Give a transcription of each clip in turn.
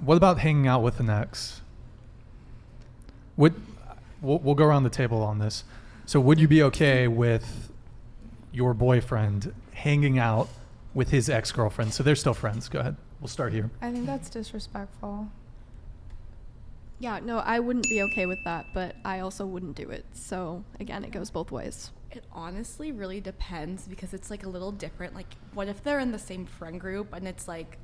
What about hanging out with an ex? We'll go around the table on this. So would you be okay with your boyfriend hanging out with his ex-girlfriend? So they're still friends. Go ahead. We'll start here. I think that's disrespectful. Yeah, no, I wouldn't be okay with that, but I also wouldn't do it. So, again, it goes both ways. It honestly really depends because it's like a little different. Like, what if they're in the same friend group and it's like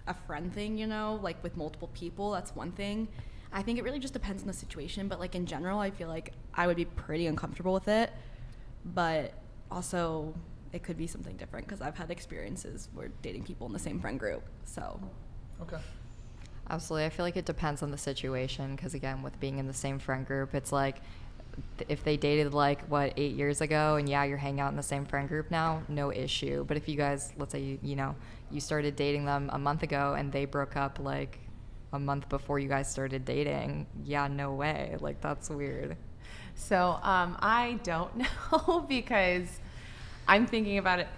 a friend thing, you know, like with multiple people? That's one thing. I think it really just depends on the situation, but like in general, I feel like I would be pretty uncomfortable with it. But also, it could be something different because I've had experiences where dating people in the same friend group. So, okay. Absolutely. I feel like it depends on the situation because, again, with being in the same friend group, it's like if they dated 8 years ago and you're hanging out in the same friend group now, no issue. But if you guys, let's say, you started dating them a month ago and they broke up a month before you guys started dating, no way. That's weird. So I don't know because I'm thinking about it.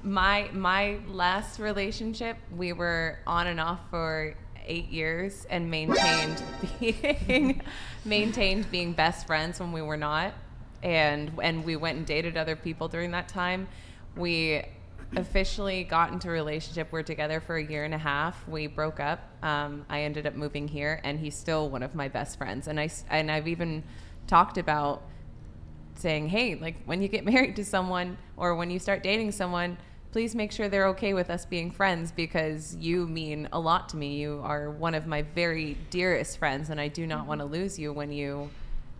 My last relationship, we were on and off for 8 years and maintained being best friends when we were not, and we went and dated other people during that time. We officially got into a relationship. We're together for 1.5 years. We broke up. I ended up moving here, and he's still one of my best friends. And I've even talked about saying, hey, when you get married to someone or when you start dating someone, please make sure they're okay with us being friends because you mean a lot to me. You are one of my very dearest friends, and I do not want to lose you when you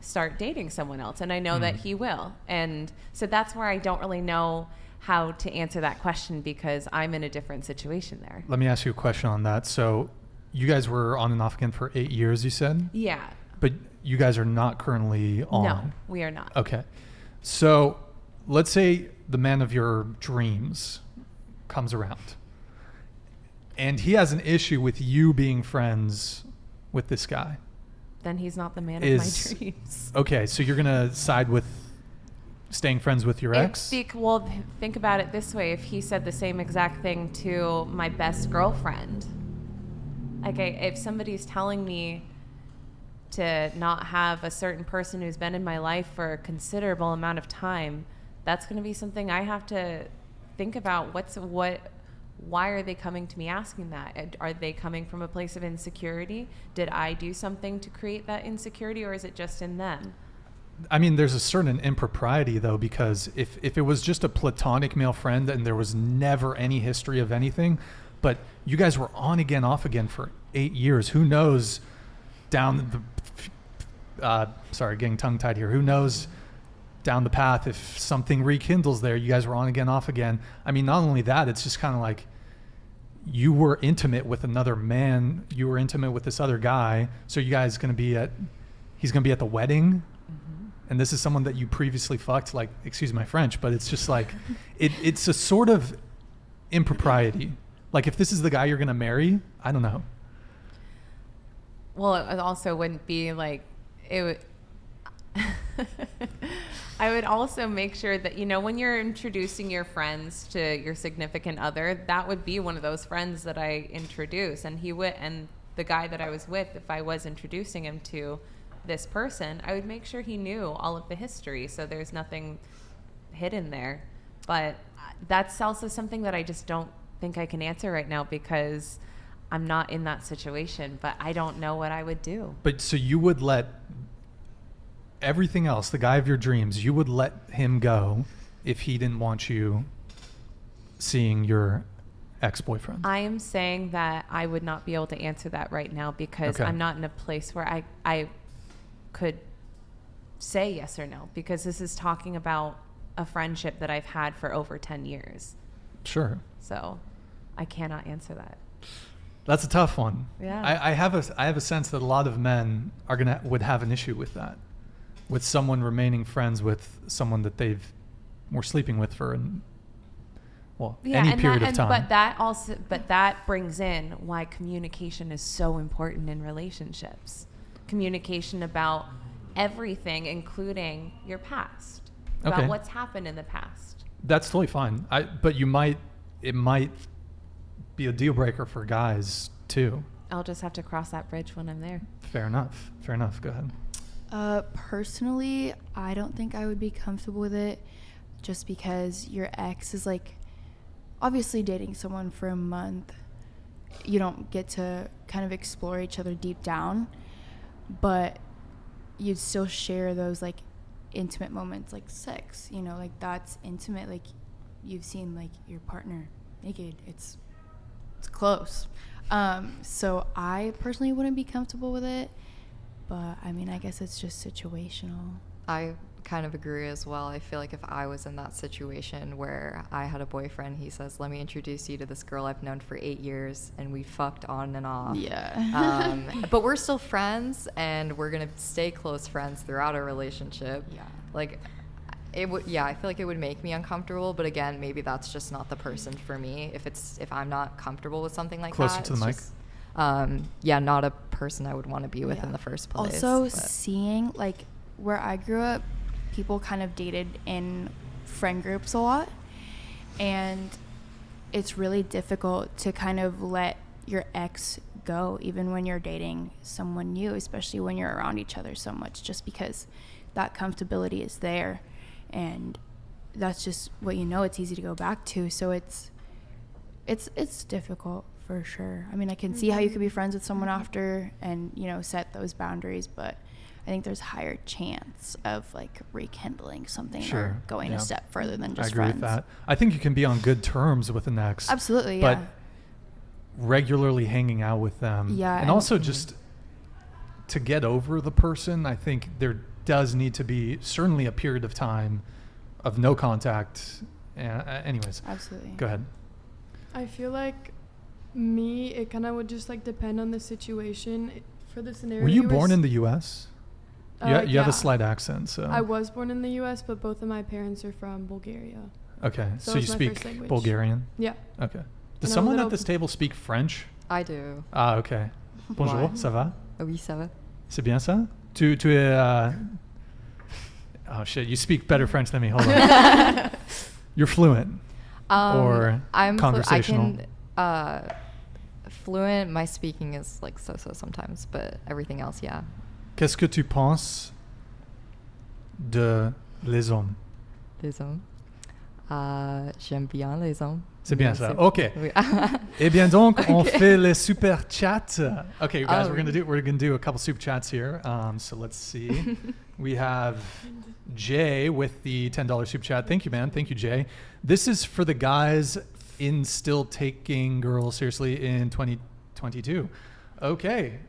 start dating someone else. And I know that he will. And so that's where I don't really know how to answer that question because I'm in a different situation there. Let me ask you a question on that. So you guys were on and off again for 8 years, you said? Yeah. But you guys are not currently on? No, we are not. Okay. So let's say the man of your dreams comes around and he has an issue with you being friends with this guy. Then he's not the man of my dreams. Okay, so you're going to side with staying friends with your ex? Well, think about it this way. If he said the same exact thing to my best girlfriend, if somebody's telling me to not have a certain person who's been in my life for a considerable amount of time, that's going to be something I have to think about. Why are they coming to me asking that? Are they coming from a place of insecurity? Did I do something to create that insecurity, or is it just in them? I mean, there's a certain impropriety, though, because if it was just a platonic male friend and there was never any history of anything, but you guys were on again, off again for 8 years, who knows down the, getting tongue-tied here, who knows down the path if something rekindles there. You guys were on again, off again. I mean, not only that, it's just kind of like you were intimate with another man, you were intimate with this other guy, so you guys he's going to be at the wedding. And this is someone that you previously fucked, excuse my French, but it's just it's a sort of impropriety. If this is the guy you're going to marry, I don't know. Well, it also wouldn't be it would. I would also make sure that, when you're introducing your friends to your significant other, that would be one of those friends that I introduce. And and the guy that I was with, if I was introducing him to this person, I would make sure he knew all of the history, so there's nothing hidden there. But that's also something that I just don't think I can answer right now because I'm not in that situation, but I don't know what I would do. But so you would let everything else, the guy of your dreams, you would let him go if he didn't want you seeing your ex-boyfriend? I am saying that I would not be able to answer that right now because I'm not in a place where I could say yes or no, because this is talking about a friendship that I've had for over 10 years. Sure. So I cannot answer that. That's a tough one. Yeah. I have a sense that a lot of men would have an issue with that, with someone remaining friends with someone that were sleeping with for any period of time. But that brings in why communication is so important in relationships. Communication about everything, including your past, about what's happened in the past. That's totally fine. But it might be a deal breaker for guys too. I'll just have to cross that bridge when I'm there. Fair enough. Fair enough. Go ahead. Personally, I don't think I would be comfortable with it, just because your ex is like obviously dating someone for a month. You don't get to kind of explore each other deep down, but you'd still share those like intimate moments, like sex, you know, like that's intimate. Like you've seen like your partner naked. It's close. So I personally wouldn't be comfortable with it, but I mean, I guess it's just situational. I kind of agree as well. I feel like if I was in that situation where I had a boyfriend, he says, let me introduce you to this girl I've known for 8 years, and we fucked on and off. Yeah. But we're still friends, and we're going to stay close friends throughout our relationship. Yeah. Like, it would, yeah, I feel like it would make me uncomfortable, but again, maybe that's just not the person for me. If I'm not comfortable with something like Closer that. to the mic. Just, yeah, not a person I would want to be with in the first place. Also, but. seeing like where I grew up, people kind of dated in friend groups a lot, and it's really difficult to kind of let your ex go even when you're dating someone new, especially when you're around each other so much, just because that comfortability is there, and that's just what you know it's easy to go back to. So it's difficult for sure. I mean, I can see how you could be friends with someone after and, you know, set those boundaries, but I think there's higher chance of like rekindling something or going a step further than just I agree friends. with that. I think you can be on good terms with an ex. Absolutely, but yeah. regularly hanging out with them. Yeah, And and- also just to get over the person, I think there does need to be certainly a period of time of no contact. Anyways, Absolutely. go ahead. I feel like it kind of would just like depend on the situation. For the scenario, Were you born in the U.S.? You have yeah. a slight accent, so. I was born in the U.S., but both of my parents are from Bulgaria. Okay, So so you it's my speak first language. Bulgarian? Yeah. Okay. And Does I'm a someone at little- this table speak French? I do. Ah, okay. Bonjour, Why? ça va? Oui, ça va. C'est bien ça? Tu es... oh shit, you speak better French than me. Hold on. You're fluent. Or conversational. I can, fluent. My speaking is like so sometimes, but everything else, yeah. Qu'est-ce que tu penses de les hommes? Les hommes. J'aime bien les hommes. C'est bien Mais ça. c'est- Okay. Oui. Eh bien donc, on fait les super chats. Okay, guys, Oh. we're gonna do a couple super chats here. So let's see. We have Jay with the $10 super chat. Thank you, man. Thank you, Jay. This is for the guys in still taking girls seriously in 2022. Okay.